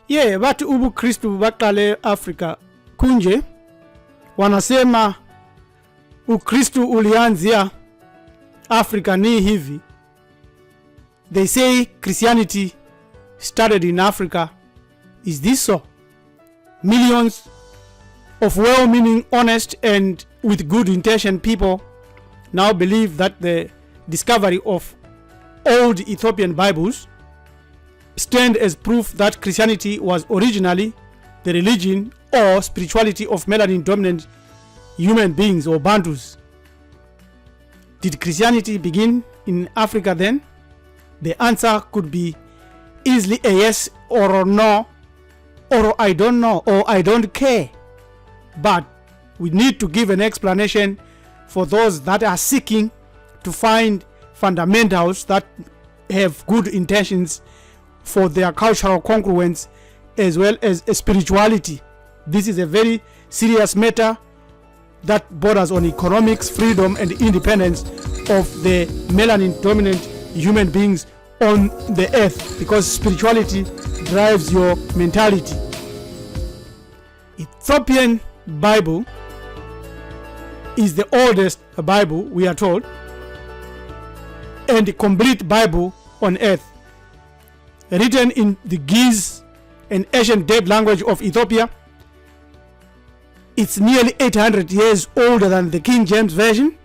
Yeah, bathi ubuKristu baqale Africa kunje wanasema uKristu ulianzia Africa ni hivi. They say Christianity started in Africa. Is this so? Millions of well-meaning, honest and with good intention people now believe that the discovery of old Ethiopian Bibles stand as proof that Christianity was originally the religion or spirituality of melanin dominant human beings or Bantus. Did Christianity begin in Africa then? The answer could be easily a yes or a no, or I don't know, or I don't care. But we need to give an explanation for those that are seeking to find fundamentals that have good intentions for their cultural congruence as well as spirituality. This is a very serious matter that borders on economics, freedom and independence of the melanin dominant human beings on the earth, because spirituality drives your mentality. Ethiopian Bible is the oldest Bible, we are told, and the complete Bible on earth, written in the Ge'ez and ancient dead language of Ethiopia. It's nearly 800 years older than the King James Version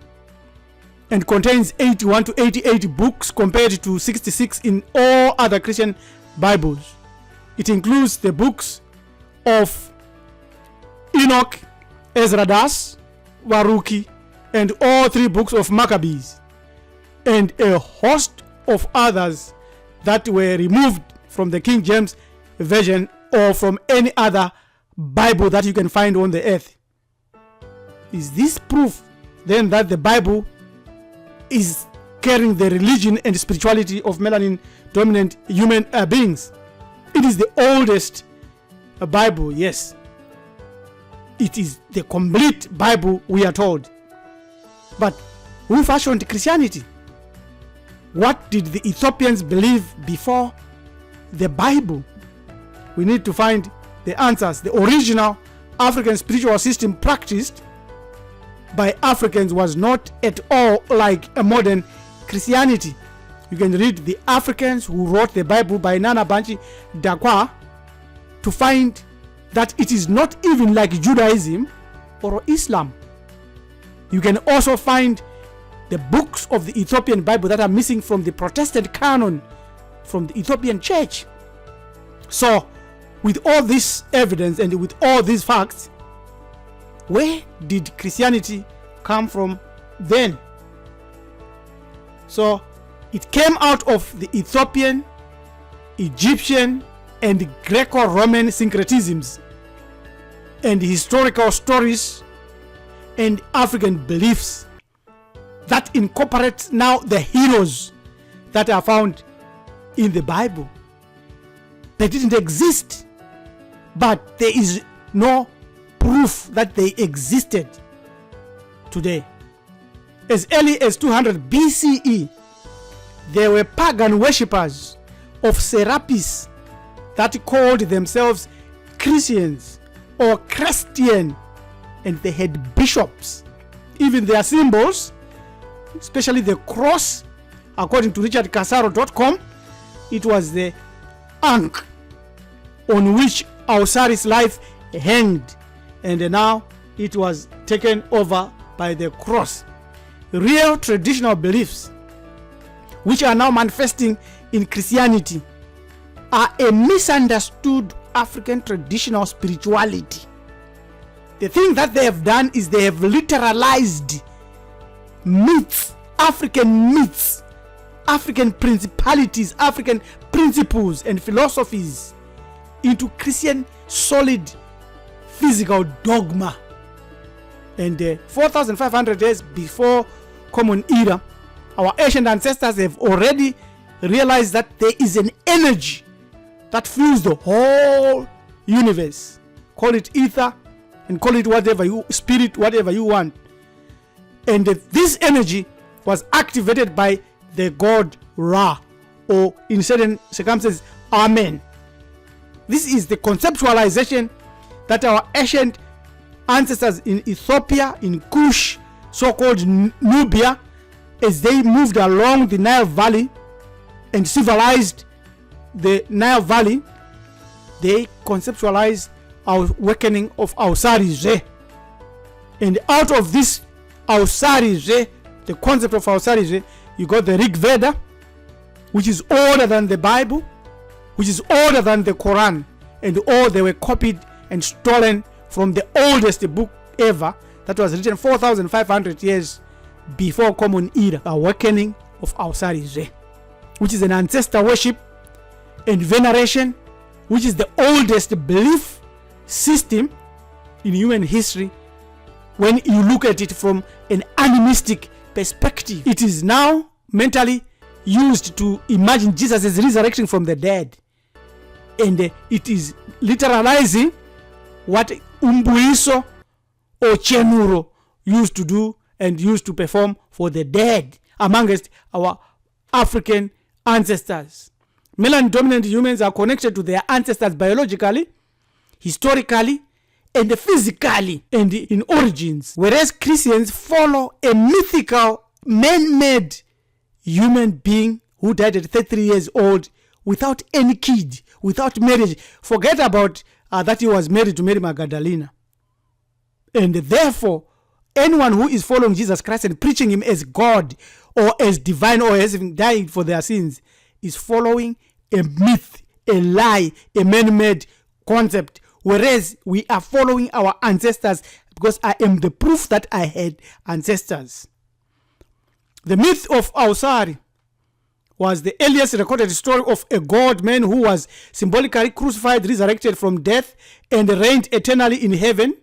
and contains 81 to 88 books compared to 66 in all other Christian Bibles. It includes the books of Enoch, Ezra, Baruch, and all 3 books of Maccabees, and a host of others that were removed from the King James Version or from any other Bible that you can find on the earth. Is this proof then that the Bible is carrying the religion and spirituality of melanin dominant human beings? It is the oldest Bible, yes. It is the complete Bible, we are told. But who fashioned Christianity? What did the Ethiopians believe before the Bible? We need to find the answers. The original African spiritual system practiced by Africans was not at all like a modern Christianity. You can read the Africans who wrote the Bible by Nana Banchi Dakwa to find that it is not even like Judaism or Islam. You can also find the books of the Ethiopian Bible that are missing from the Protestant canon from the Ethiopian church. So, with all this evidence and with all these facts, where did Christianity come from then? So, it came out of the Ethiopian, Egyptian, and Greco-Roman syncretisms and historical stories and African beliefs that incorporate now the heroes that are found in the Bible. They didn't exist, but there is no proof that they existed today. As early as 200 BCE, there were pagan worshippers of Serapis that called themselves Christians or Christian, and they had bishops. Even their symbols, especially the cross, according to richardcasaro.com, it was the ankh on which Osiris' life hanged, and now it was taken over by the cross. Real traditional beliefs, which are now manifesting in Christianity, are a misunderstood African traditional spirituality. The thing that they have done is they have literalized myths, African myths, African principalities, African principles and philosophies into Christian solid physical dogma. And 4,500 years before Common Era, our ancient ancestors have already realized that there is an energy that fills the whole universe. Call it ether and call it whatever you, spirit, whatever you want. And this energy was activated by the god Ra, or in certain circumstances, Amen. This is the conceptualization that our ancient ancestors in Ethiopia, in Kush, so-called Nubia, as they moved along the Nile Valley and civilized the Nile Valley, they conceptualized our awakening of Ausari. And out of this Ausari, the concept of Ausari, you got the Rig Veda, which is older than the Bible, which is older than the Quran, and all they were copied and stolen from the oldest book ever that was written 4,500 years before Common Era, awakening of Ausari, which is an ancestor worship and veneration, which is the oldest belief system in human history when you look at it from an animistic perspective. It is now mentally used to imagine Jesus as resurrecting from the dead, and it is literalizing what Umbuiso or Chenuro used to do and used to perform for the dead amongst our African ancestors. Melanin-dominant humans are connected to their ancestors biologically, historically, and physically, and in origins. Whereas Christians follow a mythical, man-made human being who died at 33 years old without any kid, without marriage. Forget about that he was married to Mary Magdalena. And therefore, anyone who is following Jesus Christ and preaching him as God or as divine or as dying for their sins is following a myth, a lie, a man-made concept. Whereas we are following our ancestors because I am the proof that I had ancestors. The myth of Ausari was the earliest recorded story of a God-man who was symbolically crucified, resurrected from death, and reigned eternally in heaven.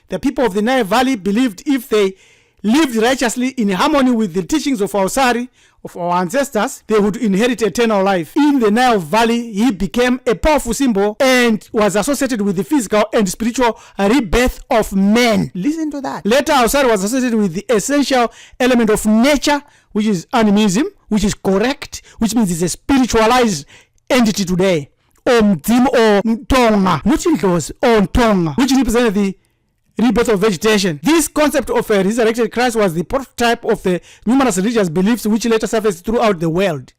The people of the Nile Valley believed if they lived righteously in harmony with the teachings of Ausari, of our ancestors, they would inherit eternal life. In the Nile Valley, he became a powerful symbol and was associated with the physical and spiritual rebirth of men. Listen to that. Later, Ausari was associated with the essential element of nature, which is animism, which is correct, which means it's a spiritualized entity today. Omdim or Mtonga, not Intos, or Tonga, which represented the rebirth of vegetation. This concept of a resurrected Christ was the prototype of the numerous religious beliefs which later surfaced throughout the world.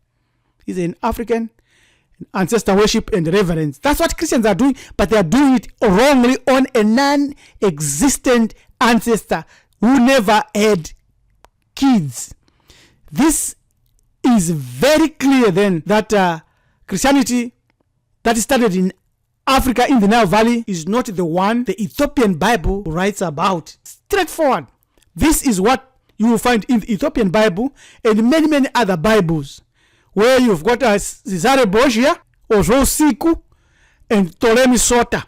It's an African ancestor worship and reverence. That's what Christians are doing, but they are doing it wrongly on a non-existent ancestor who never had kids. This is very clear then that Christianity that started in Africa in the Nile Valley is not the one the Ethiopian Bible writes about. Straightforward. This is what you will find in the Ethiopian Bible and many other Bibles, where you've got Cesare Borgia, Ozo Siku, and Ptolemy Sota.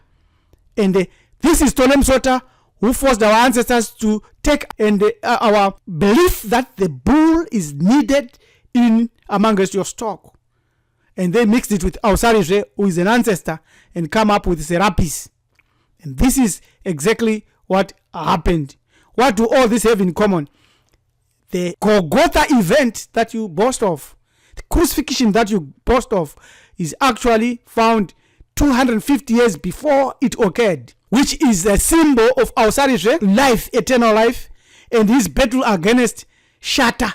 And this is Ptolemy Sota who forced our ancestors to take and our belief that the bull is needed in amongst your stock. And they mixed it with Ausari, who is an ancestor, and come up with Serapis. And this is exactly what happened. What do all this have in common? The Golgotha event that you boast of, the crucifixion that you boast of, is actually found 250 years before it occurred, which is a symbol of Ausari, life, eternal life, and his battle against Shatta,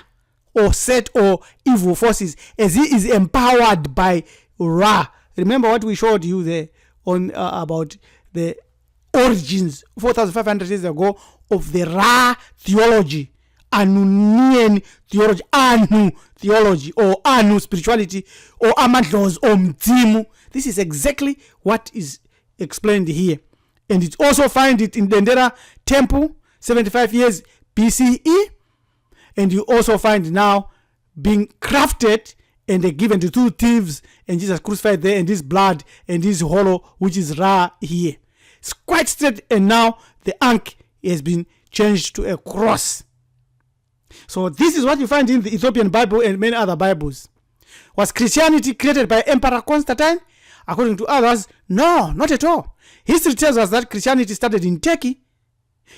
or Set, or evil forces, as he is empowered by Ra. Remember what we showed you there on about the origins 4,500 years ago of the Ra theology, Anunian theology, Anu theology, or Anu spirituality, or Amadlos, or Mtimu. This is exactly what is explained here. And it also find it in the Dendera temple, 75 years BCE. And you also find now being crafted and given to two thieves, and Jesus crucified there, and his blood and his hollow, which is Ra here. It's quite straight, and now the ankh has been changed to a cross. So this is what you find in the Ethiopian Bible and many other Bibles. Was Christianity created by Emperor Constantine? According to others, no, not at all. History tells us that Christianity started in Turkey.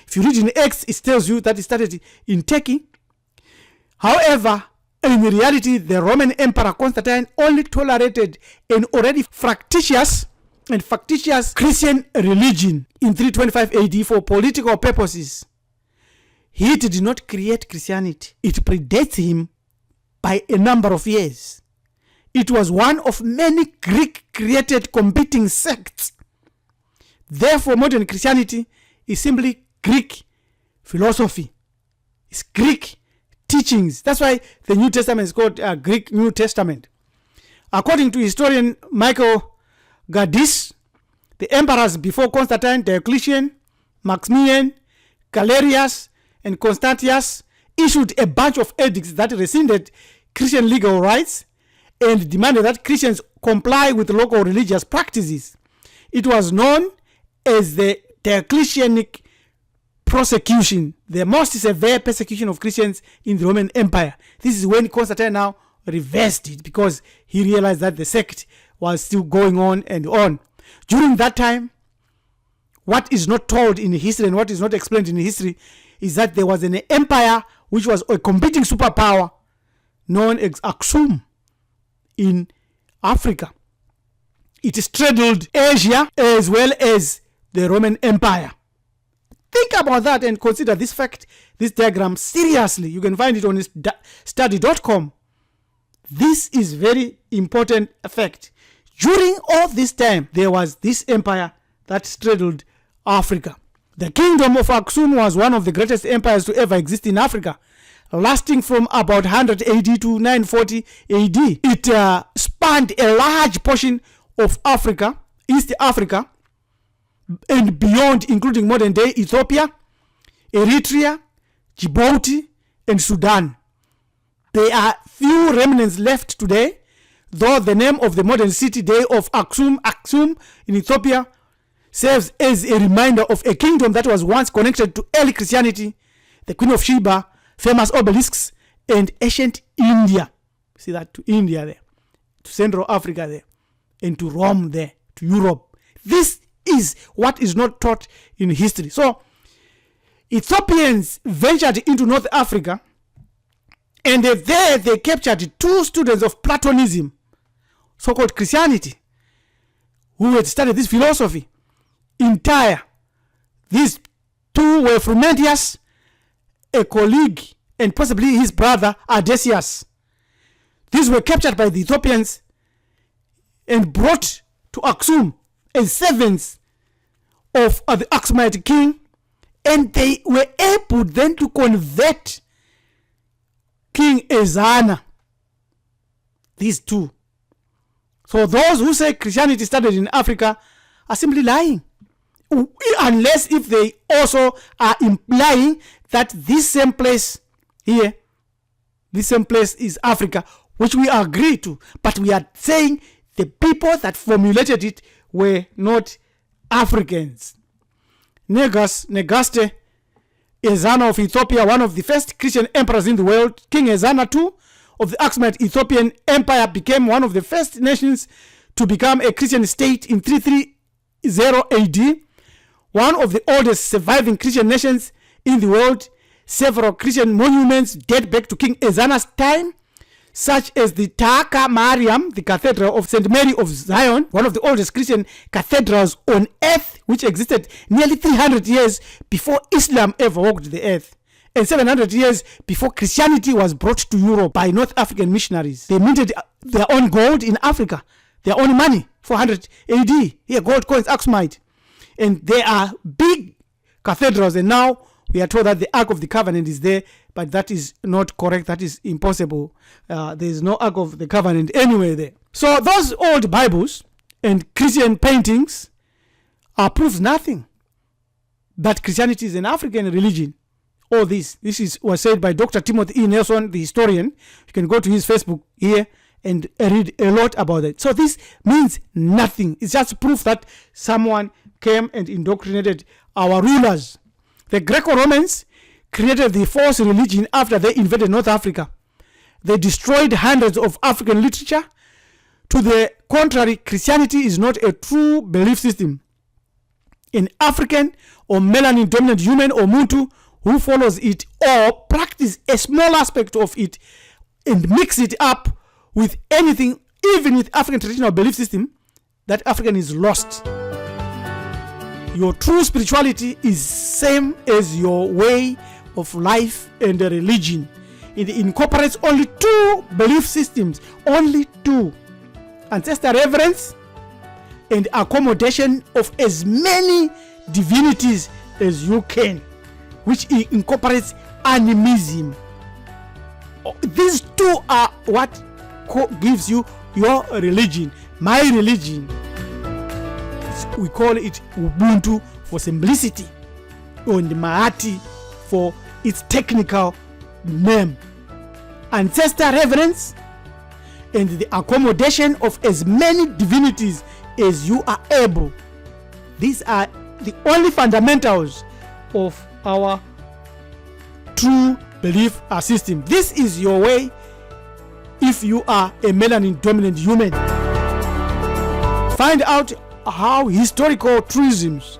If you read in Acts, it tells you that it started in Turkey. However, in reality, the Roman Emperor Constantine only tolerated an already fractious and factitious Christian religion in 325 AD for political purposes. He did not create Christianity. It predates him by a number of years. It was one of many Greek-created competing sects. Therefore, modern Christianity is simply Greek philosophy. It's Greek teachings. That's why the New Testament is called Greek New Testament. According to historian Michael Gaddis, the emperors before Constantine, Diocletian, Maximian, Galerius, and Constantius issued a bunch of edicts that rescinded Christian legal rights and demanded that Christians comply with local religious practices. It was known as the Terceionic Prosecution, the most severe persecution of Christians in the Roman Empire. This is when Constantine now reversed it because he realized that the sect was still going on and on. During that time, what is not told in history and what is not explained in history is that there was an empire which was a competing superpower known as Aksum in Africa. It straddled Asia as well as the Roman Empire. Think about that and consider this fact, this diagram seriously. You can find it on study.com. This is very important fact. During all this time, there was this empire that straddled Africa. The kingdom of Aksum was one of the greatest empires to ever exist in Africa, lasting from about 100 AD to 940 AD. It spanned a large portion of Africa, East Africa, and beyond, including modern-day Ethiopia, Eritrea, Djibouti, and Sudan. There are few remnants left today, though the name of the modern city day of Aksum in Ethiopia, serves as a reminder of a kingdom that was once connected to early Christianity, the Queen of Sheba, famous obelisks, and ancient India. See that, to India there, to Central Africa there, and to Rome there, to Europe. This is what is not taught in history. So, Ethiopians ventured into North Africa, and there they captured two students of Platonism, so-called Christianity, who had studied this philosophy in Tyre. These two were Frumentius, a colleague, and possibly his brother Adesius. These were captured by the Ethiopians and brought to Aksum as servants of the Aksumite king, and they were able then to convert King Ezana. These two. So those who say Christianity started in Africa are simply lying, unless if they also are implying that this same place here, this same place is Africa, which we agree to, but we are saying the people that formulated it were not Africans. Negaste Ezana of Ethiopia, one of the first Christian emperors in the world, King Ezana II of the Aksumite Ethiopian Empire, became one of the first nations to become a Christian state in 330 AD. One of the oldest surviving Christian nations in the world. Several Christian monuments date back to King Ezana's time, such as the Taka Mariam, the Cathedral of St. Mary of Zion, one of the oldest Christian cathedrals on earth, which existed nearly 300 years before Islam ever walked the earth, and 700 years before Christianity was brought to Europe by North African missionaries. They minted their own gold in Africa, their own money, 400 AD. Here, gold coins, Aksumite. And they are big cathedrals, and now we are told that the Ark of the Covenant is there, but that is not correct. That is impossible. There is no Ark of the Covenant anywhere there. So those old Bibles and Christian paintings proves nothing that Christianity is an African religion. All this was said by Dr. Timothy E. Nelson, the historian. You can go to his Facebook here and read a lot about it. So this means nothing. It's just proof that someone came and indoctrinated our rulers. The Greco-Romans created the false religion after they invaded North Africa. They destroyed hundreds of African literature. To the contrary, Christianity is not a true belief system. An African or melanin-dominant human or Muntu who follows it or practice a small aspect of it and mix it up with anything, even with African traditional belief system, that African is lost. Your true spirituality is same as your way of life and religion. It incorporates only 2 belief systems, only 2: ancestor reverence and accommodation of as many divinities as you can, which incorporates animism. These 2 are what gives you your religion. My religion, we call it Ubuntu for simplicity, and Mahati for its technical name. Ancestor reverence and the accommodation of as many divinities as you are able. These are the only fundamentals of our true belief system. This is your way if you are a melanin dominant human. Find out how historical truisms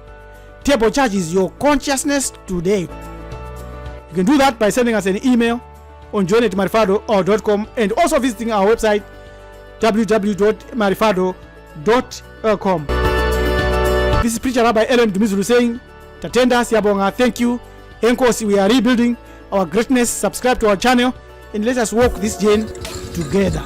turbocharges your consciousness today. You can do that by sending us an email on john@marifado.com and also visiting our website www.marifado.com. This is Preacher Rabbi Ellen Dumizulu saying, Tatenda Siyabonga, thank you. Enkosi, we are rebuilding our greatness. Subscribe to our channel and let us walk this journey together.